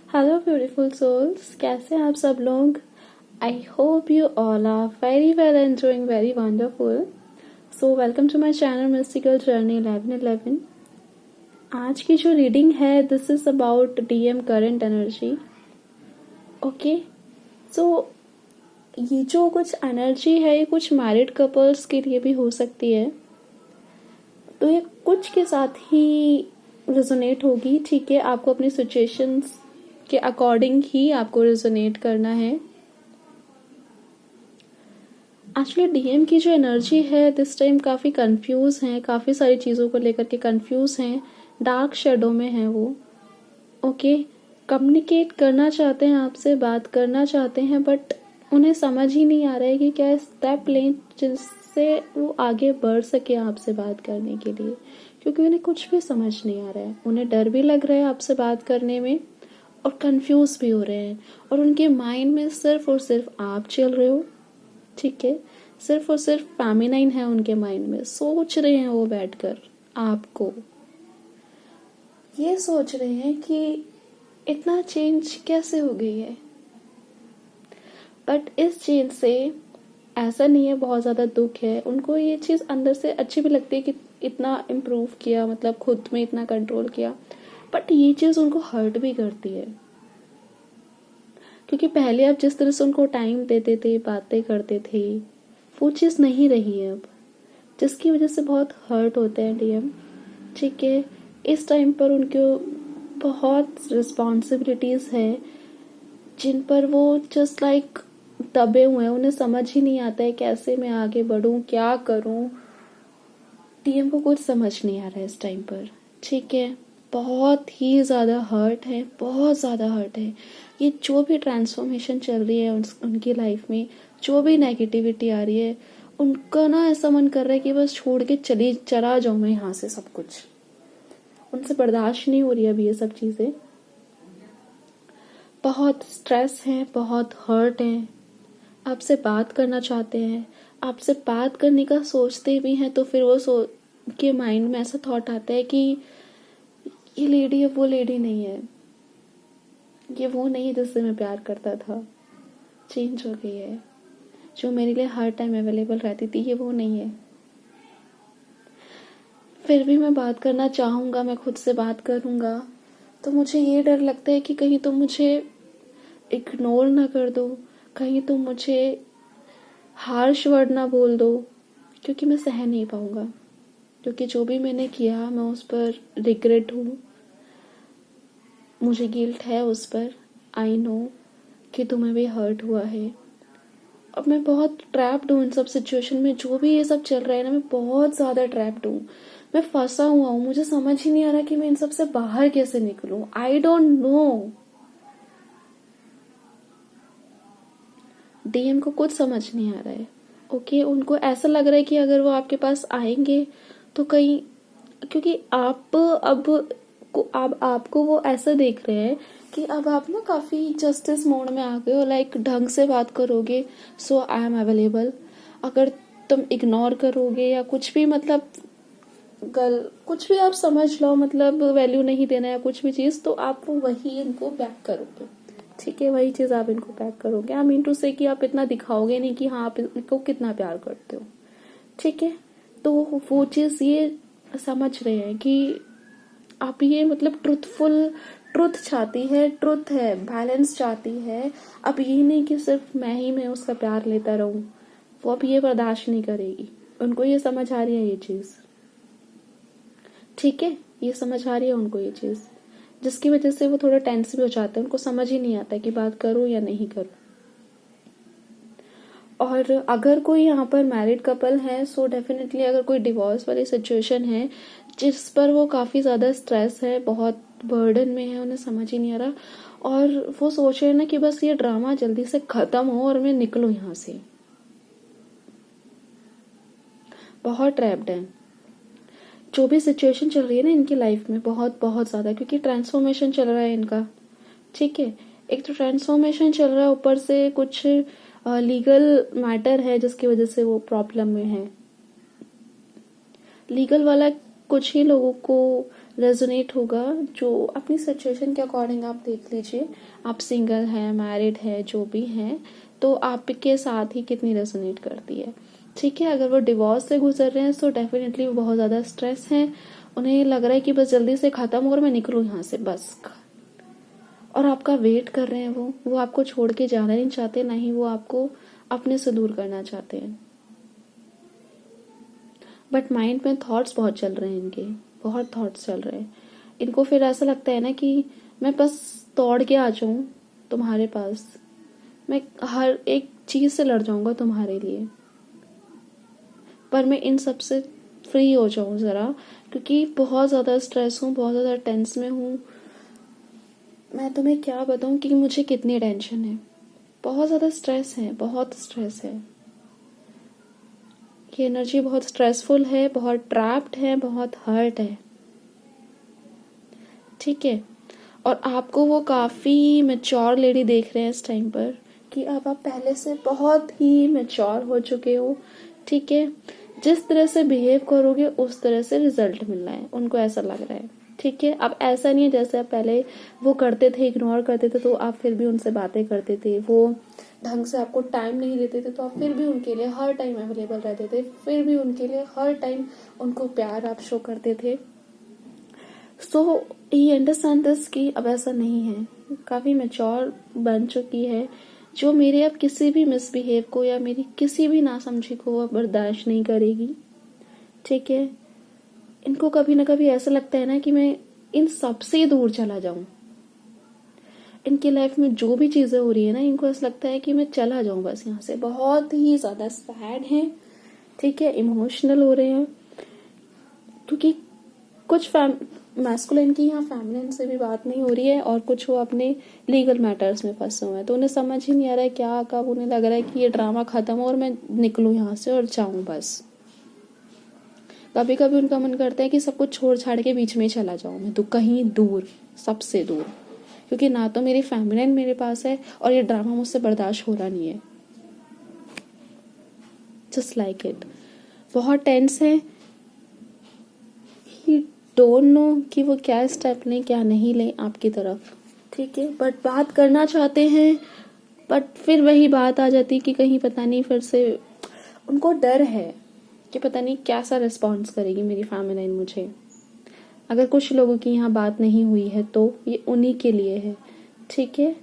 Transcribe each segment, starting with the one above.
Hello beautiful souls, कैसे हैं आप सब लोग। I hope you all are very well and doing very wonderful. So welcome to my channel mystical journey 1111। आज की जो रीडिंग है this is about DM current energy. Okay, so ये जो कुछ एनर्जी है ये कुछ मैरिड कपल्स के लिए भी हो सकती है, तो ये कुछ के साथ ही रेजोनेट होगी। ठीक है, आपको अपनी सिचुएशंस के अकॉर्डिंग ही आपको रेजोनेट करना है। एक्चुअली डीएम की जो एनर्जी है दिस टाइम काफ़ी कंफ्यूज हैं, काफ़ी सारी चीज़ों को लेकर के कंफ्यूज हैं, डार्क शेडो में हैं वो। ओके, कम्युनिकेट करना चाहते हैं, आपसे बात करना चाहते हैं, बट उन्हें समझ ही नहीं आ रहा है कि क्या स्टेप लें जिससे वो आगे बढ़ सके आपसे बात करने के लिए, क्योंकि उन्हें कुछ भी समझ नहीं आ रहा है। उन्हें डर भी लग रहा है आपसे बात करने में और कंफ्यूज भी हो रहे हैं, और उनके माइंड में सिर्फ और सिर्फ आप चल रहे हो। ठीक है, सिर्फ और सिर्फ फेमिनाइन है उनके माइंड में। सोच रहे हैं वो बैठकर आपको, ये सोच रहे हैं कि इतना चेंज कैसे हो गई है। बट इस चेंज से ऐसा नहीं है बहुत ज़्यादा दुख है उनको, ये चीज़ अंदर से अच्छी भी लगती है कि इतना इम्प्रूव किया, मतलब खुद में इतना कंट्रोल किया। बट ये चीज़ उनको हर्ट भी करती है, क्योंकि पहले आप जिस तरह से उनको टाइम देते थे, बातें करते थे, वो चीज़ नहीं रही है अब, जिसकी वजह से बहुत हर्ट होते हैं डीएम। ठीक है, इस टाइम पर उनको बहुत रिस्पॉन्सिबिलिटीज़ है जिन पर वो जस्ट लाइक दबे हुए हैं। उन्हें समझ ही नहीं आता है कैसे मैं आगे बढ़ूं, क्या करूं। डीएम को कुछ समझ नहीं आ रहा है इस टाइम पर। ठीक है, बहुत ही ज़्यादा हर्ट है, बहुत ज़्यादा हर्ट है। ये जो भी ट्रांसफॉर्मेशन चल रही है उनकी लाइफ में, जो भी नेगेटिविटी आ रही है, उनका ना ऐसा मन कर रहा है कि बस छोड़ के चला जाऊं मैं यहाँ से सब कुछ। उनसे बर्दाश्त नहीं हो रही अभी ये सब चीज़ें। बहुत स्ट्रेस है, बहुत हर्ट है, आपसे बात करना चाहते हैं, आपसे बात करने का सोचते भी हैं तो फिर वो के माइंड में ऐसा थॉट आता है कि ये लेडी अब वो लेडी नहीं है, ये वो नहीं है जिससे मैं प्यार करता था, चेंज हो गई है। जो मेरे लिए हर टाइम अवेलेबल रहती थी ये वो नहीं है। फिर भी मैं बात करना चाहूँगा, मैं खुद से बात करूँगा, तो मुझे ये डर लगता है कि कहीं तुम मुझे इग्नोर ना कर दो, कहीं तुम मुझे हार्श वर्ड ना बोल दो, क्योंकि मैं सह नहीं पाऊँगा। क्योंकि जो भी मैंने किया मैं उस पर रिग्रेट हूँ, मुझे गिल्ट है उस पर। आई नो कि तुम्हें भी हर्ट हुआ है। अब मैं बहुत ट्रैप्ड हूँ इन सब सिचुएशन में, जो भी ये सब चल रहा है ना, मैं बहुत ज़्यादा ट्रैप्ड हूँ, मैं फंसा हुआ हूँ। मुझे समझ ही नहीं आ रहा कि मैं इन सब से बाहर कैसे निकलूँ। I don't know. डीएम को कुछ समझ नहीं आ रहा है। ओके, उनको ऐसा लग रहा है कि अगर वो आपके पास आएंगे तो कहीं, क्योंकि अब आपको वो ऐसा देख रहे हैं कि अब आप ना काफी जस्टिस मोड में आ गए हो, लाइक ढंग से बात करोगे सो आई एम अवेलेबल। अगर तुम इग्नोर करोगे या कुछ भी, मतलब कुछ भी आप समझ लो, मतलब वैल्यू नहीं देना है कुछ भी चीज, तो आप वही इनको बैक करोगे। ठीक है, वही चीज आप इनको बैक करोगे। आई मीन टू से कि आप इतना दिखाओगे नहीं कि हाँ आप इनको कितना प्यार करते हो। ठीक है, तो वो चीज ये समझ रहे हैं कि आप ये मतलब ट्रुथ चाहती है, ट्रुथ है, बैलेंस चाहती है। अब ये नहीं कि सिर्फ मैं उसका प्यार लेता रहूं, वो अब ये बर्दाश्त नहीं करेगी। उनको ये समझ आ रही है ये चीज। ठीक है, ये समझ आ रही है उनको ये चीज, जिसकी वजह से वो थोड़ा टेंस भी हो जाते हैं। उनको समझ ही नहीं आता कि बात करूं या नहीं करूं। और अगर कोई यहाँ पर मैरिड कपल है सो डेफिनेटली, अगर कोई डिवोर्स वाली सिचुएशन है जिस पर वो काफी ज्यादा स्ट्रेस है, बहुत बर्डन में है, उन्हें समझ ही नहीं आ रहा, और वो सोच रहे हैं ना कि बस ये ड्रामा जल्दी से खत्म हो और मैं निकलूं यहाँ से। बहुत ट्रैप्ड है। जो भी सिचुएशन चल रही है ना इनकी लाइफ में, बहुत बहुत ज्यादा, क्योंकि ट्रांसफॉर्मेशन चल रहा है इनका। ठीक है, एक तो ट्रांसफॉर्मेशन चल रहा है, ऊपर से कुछ लीगल मैटर है जिसकी वजह से वो प्रॉब्लम में है। लीगल वाला कुछ ही लोगों को रेजोनेट होगा, जो अपनी सिचुएशन के अकॉर्डिंग आप देख लीजिए, आप सिंगल हैं, मैरिड है, जो भी हैं, तो आपके साथ ही कितनी रेजोनेट करती है। ठीक है, अगर वो डिवोर्स से गुजर रहे हैं तो डेफिनेटली वो बहुत ज़्यादा स्ट्रेस हैं, उन्हें लग रहा है कि बस जल्दी से ख़त्म हो और मैं निकलूँ यहाँ से बस। और आपका वेट कर रहे हैं, वो आपको छोड़ के जाना नहीं चाहते, ना ही वो आपको अपने से दूर करना चाहते हैं। बट माइंड में थॉट्स बहुत चल रहे हैं इनके, बहुत थॉट्स चल रहे हैं इनको। फिर ऐसा लगता है ना कि मैं बस दौड़ के आ जाऊं तुम्हारे पास, मैं हर एक चीज से लड़ जाऊंगा तुम्हारे लिए, पर मैं इन सब से फ्री हो जाऊं जरा, क्योंकि बहुत ज़्यादा स्ट्रेस हूँ, बहुत ज़्यादा टेंस में हूँ। मैं तुम्हें क्या बताऊं कि मुझे कितनी टेंशन है, बहुत ज़्यादा स्ट्रेस है, बहुत स्ट्रेस है। ये एनर्जी बहुत स्ट्रेसफुल है, बहुत ट्रैप्ड है, बहुत हर्ट है। ठीक है, और आपको वो काफ़ी मैच्योर लेडी देख रहे हैं इस टाइम पर, कि अब आप पहले से बहुत ही मैच्योर हो चुके हो। ठीक है, जिस तरह से बिहेव करोगे उस तरह से रिजल्ट मिलना है, उनको ऐसा लग रहा है। ठीक है, अब ऐसा नहीं है जैसे आप पहले वो करते थे, इग्नोर करते थे, तो आप फिर भी उनसे बातें करते थे, वो ढंग से आपको टाइम नहीं देते थे तो आप फिर भी उनके लिए हर टाइम अवेलेबल रहते थे, फिर भी उनके लिए हर टाइम उनको प्यार आप शो करते थे। सो ही अंडरस्टैंड दिस कि अब ऐसा नहीं है, काफ़ी मैच्योर बन चुकी है, जो मेरे अब किसी भी मिसबिहेव को या मेरी किसी भी नासमझी को वो बर्दाश्त नहीं करेगी। ठीक है, इनको कभी ना कभी ऐसा लगता है ना कि मैं इन सब से दूर चला जाऊं, इनकी लाइफ में जो भी चीजें हो रही है ना, इनको ऐसा लगता है कि मैं चला जाऊं बस यहाँ से। बहुत ही ज्यादा सैड हैं, ठीक है, इमोशनल हो रहे हैं, क्योंकि कुछ मैस्कुलिन की यहाँ फेमिनिन से भी बात नहीं हो रही है, और कुछ वो अपने लीगल मैटर्स में फंसे हुए हैं, तो उन्हें समझ ही नहीं आ रहा है क्या, कब उन्हें लग रहा है कि ये ड्रामा खत्म हो और मैं निकलूं यहाँ से और जाऊं बस। कभी कभी उनका मन करता है कि सब कुछ छोड़ छाड़ के बीच में ही चला जाऊं मैं, तो कहीं दूर, सबसे दूर, क्योंकि ना तो मेरी फेमिनिन मेरे पास है और ये ड्रामा मुझसे बर्दाश्त हो रहा नहीं है। जस्ट लाइक इट, बहुत टेंस है, ही डोंट नो कि वो क्या स्टेप लें क्या नहीं लें आपकी तरफ। ठीक है, बट बात करना चाहते हैं, बट फिर वही बात आ जाती कि कहीं पता नहीं फिर से उनको डर है कि पता नहीं कैसा रिस्पॉन्स करेगी मेरी फेमिनिन मुझे। अगर कुछ लोगों की यहाँ बात नहीं हुई है तो ये उन्हीं के लिए है। ठीक है,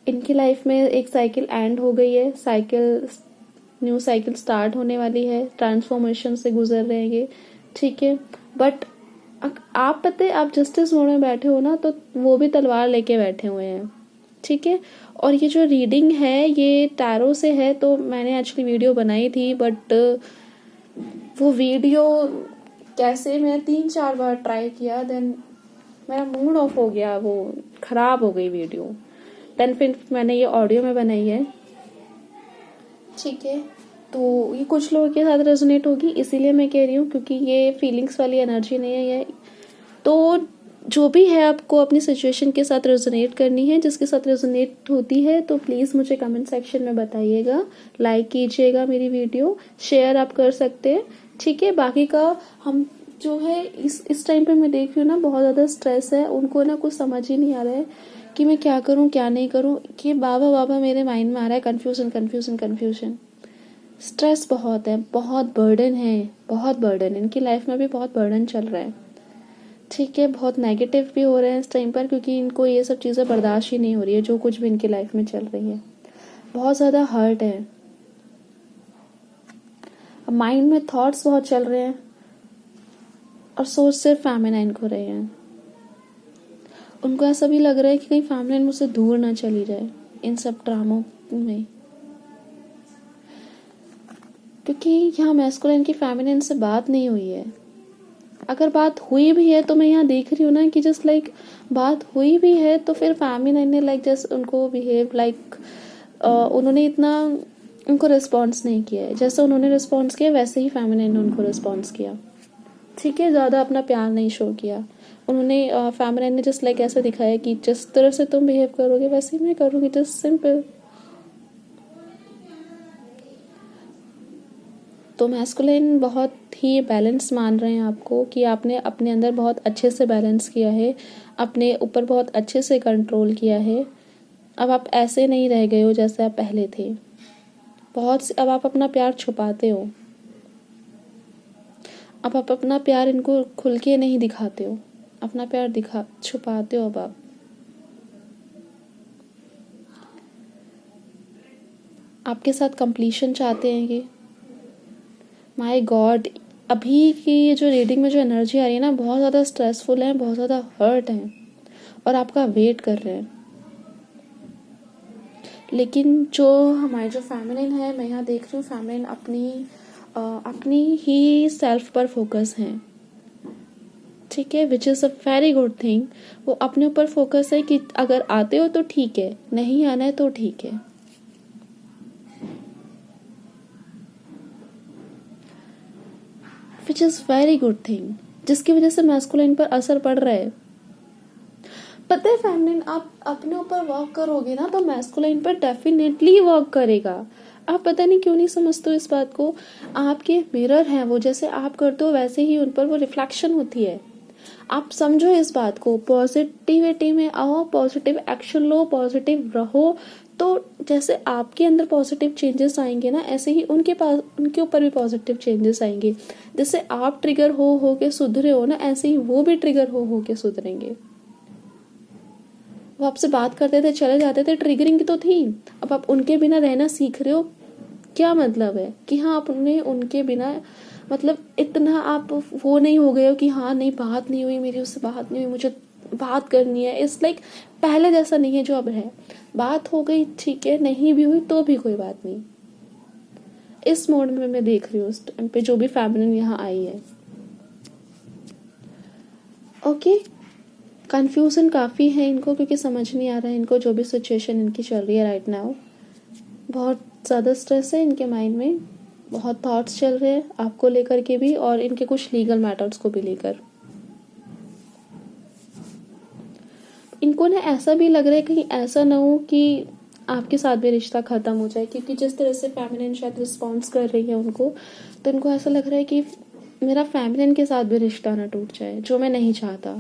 इनकी लाइफ में एक साइकिल एंड हो गई है, न्यू साइकिल स्टार्ट होने वाली है, ट्रांसफॉर्मेशन से गुजर रहे हैं ये। ठीक है, बट आप पता है, आप जस्टिस मोड में बैठे हो ना, तो वो भी तलवार लेके बैठे हुए हैं। ठीक है, और ये जो रीडिंग है ये टैरो से है, तो मैंने एक्चुअली वीडियो बनाई थी, बट वो वीडियो कैसे, मैं 3-4 बार ट्राई किया, देन मेरा मूड ऑफ हो गया, वो खराब हो गई वीडियो, देन फिर मैंने ये ऑडियो में बनाई है। ठीक है, तो ये कुछ लोगों के साथ रेजोनेट होगी, इसीलिए मैं कह रही हूँ, क्योंकि ये फीलिंग्स वाली एनर्जी नहीं है ये। तो जो भी है आपको अपनी सिचुएशन के साथ रेजोनेट करनी है, जिसके साथ रेजोनेट होती है तो प्लीज़ मुझे कमेंट सेक्शन में बताइएगा, लाइक कीजिएगा मेरी वीडियो, शेयर आप कर सकते हैं। ठीक है, बाकी का हम जो है इस टाइम पे मैं देख रही हूँ ना, बहुत ज़्यादा स्ट्रेस है, उनको ना कुछ समझ ही नहीं आ रहा है कि मैं क्या करूँ क्या नहीं करूँ, कि बाबा बाबा मेरे माइंड में आ रहा है, कन्फ्यूजन कन्फ्यूजन कन्फ्यूजन। स्ट्रेस बहुत है, बहुत बर्डन है, बहुत बर्डन, इनकी लाइफ में भी बहुत बर्डन चल रहा है। ठीक है, बहुत नेगेटिव भी हो रहे हैं इस टाइम पर, क्योंकि इनको ये सब चीज़ें बर्दाश्त ही नहीं हो रही है जो कुछ भी इनकी लाइफ में चल रही है। बहुत ज़्यादा हर्ट है, माइंड में थॉट्स बहुत चल रहे हैं, और सोच सिर्फ फेमिनाइन को रहे हैं। उनको ऐसा भी लग रहा है कि कहीं फेमिनाइन मुझसे दूर ना चली जाए इन सब ड्रामों में, क्योंकि यहाँ मैस्कुलिन की फेमिनिन से बात नहीं हुई है। अगर बात हुई भी है तो मैं यहाँ देख रही हूँ ना कि जस्ट लाइक बात हुई भी है तो फिर फेमिनिन ने लाइक जस्ट उनको बिहेव लाइक उन्होंने इतना उनको रिस्पॉन्स नहीं किया है, जैसे उन्होंने रिस्पॉन्स किया वैसे ही फेमिनिन ने उनको रिस्पॉन्स किया। ठीक है, ज़्यादा अपना प्यार नहीं शो किया उन्होंने। फेमिनिन ने जस्ट लाइक ऐसा दिखाया कि जिस तरह से तुम बिहेव करोगे वैसे ही मैं करूँगी, जस्ट सिंपल। तो मैस्कुलिन बहुत ही बैलेंस मान रहे हैं आपको कि आपने अपने अंदर बहुत अच्छे से बैलेंस किया है, अपने ऊपर बहुत अच्छे से कंट्रोल किया है। अब आप ऐसे नहीं रह गए हो जैसे आप पहले थे। अब आप अपना प्यार छुपाते हो, अब आप अपना प्यार इनको खुल के नहीं दिखाते हो, अपना प्यार छुपाते हो। अब आप आपके साथ कंप्लीशन चाहते हैं ये। माय गॉड, अभी की ये जो रीडिंग में जो एनर्जी आ रही है ना, बहुत ज़्यादा स्ट्रेसफुल है, बहुत ज़्यादा हर्ट है और आपका वेट कर रहे हैं। लेकिन जो हमारी जो फेमिनिन है, मैं यहाँ देख रही हूँ फेमिनिन अपनी ही सेल्फ पर फोकस है, ठीक है, which is a very good thing. वो अपने ऊपर फोकस है कि अगर आते हो तो ठीक है, नहीं आना है तो ठीक है। Which is very good thing, जिसकी वजह से मैस्कुलिन पर असर पड़ रहा है। पता है फेमिनिन, आप अपने ऊपर वर्क करोगे ना तो मैस्कुलिन पर डेफिनेटली वर्क करेगा। आप पता नहीं क्यों नहीं समझते हो इस बात को। आपके मिरर हैं वो, जैसे आप करते हो वैसे ही उन पर वो रिफ्लेक्शन होती है। आप समझो इस बात को, पॉजिटिविटी में आओ, पॉजिटिव एक्शन लो, पॉजिटिव रहो। तो जैसे आपके अंदर पॉजिटिव चेंजेस आएंगे ना, ऐसे ही उनके ऊपर भी पॉजिटिव चेंजेस आएंगे। जैसे आप ट्रिगर हो के सुधरे हो ना, ऐसे ही वो भी ट्रिगर हो के सुधरेंगे। वो आपसे बात करते थे, चले जाते थे, ट्रिगरिंग तो थी। अब आप उनके बिना रहना सीख रहे हो। क्या मतलब है कि हाँ आपने उनके बिना, मतलब इतना आप वो नहीं हो गए हो कि हाँ नहीं बात नहीं हुई मेरी उससे, बात नहीं हुई, मुझे बात करनी है। इट्स लाइक पहले जैसा नहीं है जो अब है। बात हो गई ठीक है, नहीं भी हुई तो भी कोई बात नहीं। इस मोड में मैं देख रही हूँ उस टाइम पे जो भी फैमिली यहाँ आई है। ओके, कंफ्यूजन काफ़ी है इनको, क्योंकि समझ नहीं आ रहा है इनको जो भी सिचुएशन इनकी चल रही है राइट नाउ। बहुत ज़्यादा स्ट्रेस है इनके माइंड में, बहुत थॉट्स चल रहे हैं आपको लेकर के भी, और इनके कुछ लीगल मैटर्स को भी लेकर। इनको ना ऐसा भी लग रहा है कहीं ऐसा ना हो कि आपके साथ भी रिश्ता ख़त्म हो जाए, क्योंकि जिस तरह से फेमिनिन शायद रिस्पॉन्स कर रही है उनको, तो इनको ऐसा लग रहा है कि मेरा फेमिनिन के साथ भी रिश्ता ना टूट जाए, जो मैं नहीं चाहता।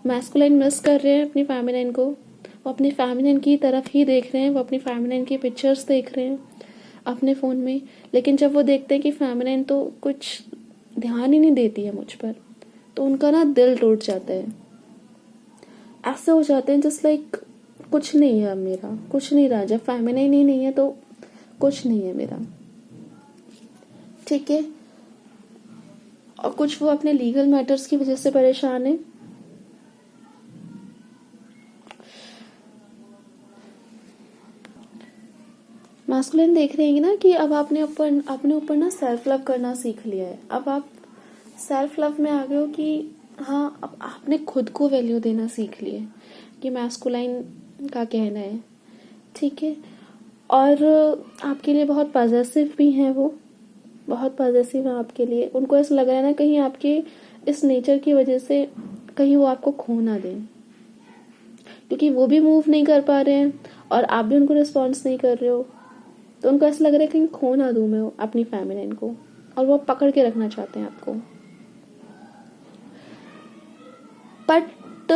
मैस्कुलाइन मिस कर रहे हैं अपनी फेमिनिन को, वो अपनी फेमिनिन की तरफ ही देख रहे हैं, वो अपनी फेमिनिन की पिक्चर्स देख रहे हैं अपने फ़ोन में। लेकिन जब वो देखते हैं कि फेमिनिन तो कुछ ध्यान ही नहीं देती है मुझ पर, तो उनका ना दिल टूट जाता है। ऐसे हो जाते हैं जस्ट लाइक कुछ नहीं है अब मेरा, कुछ नहीं रहा। जब फेमिनिन ही नहीं है तो कुछ नहीं है मेरा, ठीक है। और कुछ वो अपने लीगल मैटर्स की वजह से परेशान है। मैस्कुलिन देख रहे हैं ना कि अब आपने अपने ऊपर ना सेल्फ लव करना सीख लिया है। अब आप सेल्फ लव में आ गए हो कि हाँ अब आपने खुद को वैल्यू देना सीख लिया है, कि मैस्कुलाइन का कहना है, ठीक है। और आपके लिए बहुत पॉजेसिव भी हैं वो, बहुत पॉजेसिव है आपके लिए। उनको ऐसा लग रहा है ना कहीं आपके इस नेचर की वजह से कहीं वो आपको खो ना दें, क्योंकि वो भी मूव नहीं कर पा रहे हैं और आप भी उनको रिस्पॉन्स नहीं कर रहे हो। तो उनको ऐसा लग रहा है कहीं खो ना दूं मैं अपनी फेमिनिन को, और वो पकड़ के रखना चाहते हैं आपको। बट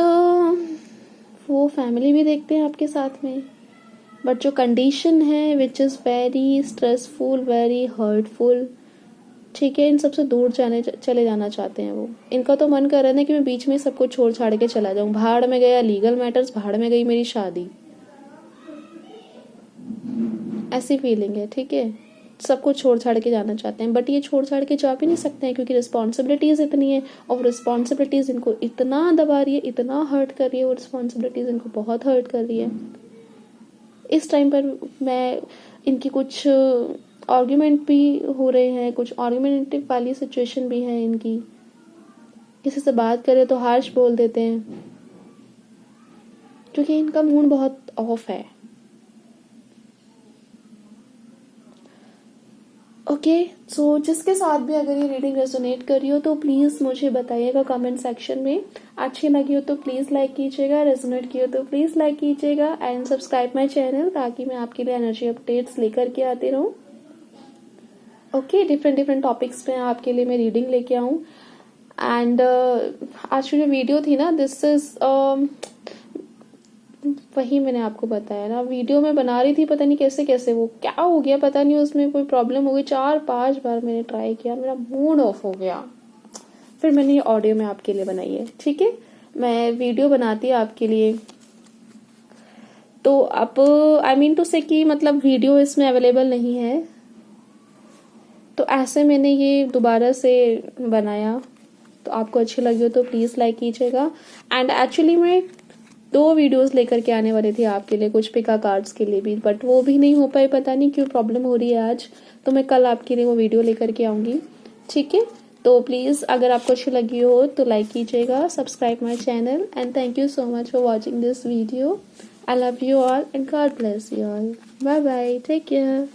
वो फैमिली भी देखते हैं आपके साथ में। बट जो कंडीशन है which is very stressful, very hurtful, ठीक है, इन सबसे दूर चले जाना चाहते हैं वो। इनका तो मन कर रहा है कि मैं बीच में सब कुछ छोड़ छाड़ के चला जाऊं। भाड़ में गया लीगल मैटर्स, भाड़ में गई मेरी शादी, ऐसी फीलिंग है, ठीक है। सब कुछ छोड़ छाड़ के जाना चाहते हैं, बट ये छोड़ छाड़ के जा भी नहीं सकते हैं, क्योंकि रिस्पॉन्सिबिलिटीज इतनी है, और रिस्पॉन्सिबिलिटीज इनको इतना दबा रही है, इतना हर्ट कर रही है, वो रिस्पॉन्सिबिलिटीज इनको बहुत हर्ट कर रही है। इस टाइम पर मैं इनकी कुछ आर्ग्यूमेंट भी हो रहे हैं, कुछ आर्ग्यूमेंटिव वाली सिचुएशन भी है इनकी। किसी से बात करें तो हार्श बोल देते हैं, क्योंकि इनका मूड बहुत ऑफ है। ओके, सो जिसके साथ भी अगर ये रीडिंग रेजोनेट कर रही हो तो प्लीज़ मुझे बताइएगा कमेंट सेक्शन में। अच्छी लगी हो तो प्लीज़ लाइक कीजिएगा, रेजोनेट की हो तो प्लीज़ लाइक कीजिएगा, एंड सब्सक्राइब माय चैनल, ताकि मैं आपके लिए एनर्जी अपडेट्स लेकर के आती रहूँ। ओके, डिफरेंट डिफरेंट टॉपिक्स पे आपके लिए मैं रीडिंग लेके आऊँ। एंड आज की जो वीडियो थी ना, दिस इज वही मैंने आपको बताया ना, वीडियो में बना रही थी, पता नहीं कैसे कैसे वो क्या हो गया, पता नहीं उसमें कोई प्रॉब्लम हो गई। 4-5 बार मैंने ट्राई किया, मेरा मूड ऑफ हो गया। फिर मैंने ये ऑडियो में आपके लिए बनाई है। ठीक है, मैं वीडियो बनाती आपके लिए, तो आप आई मीन टू से कि मतलब वीडियो इसमें अवेलेबल नहीं है, तो ऐसे मैंने ये दोबारा से बनाया। तो आपको अच्छी लगी हो तो प्लीज़ लाइक कीजिएगा। एंड एक्चुअली मैं 2 वीडियोस लेकर के आने वाली थी आपके लिए, कुछ पिका कार्ड्स के लिए भी, बट वो भी नहीं हो पाई, पता नहीं क्यों प्रॉब्लम हो रही है आज। तो मैं कल आपके लिए वो वीडियो लेकर के आऊँगी। ठीक है, तो प्लीज़ अगर आपको अच्छी लगी हो तो लाइक कीजिएगा, subscribe my channel, and thank you so much for watching this video. I love you all and God bless you all. Bye bye, take care.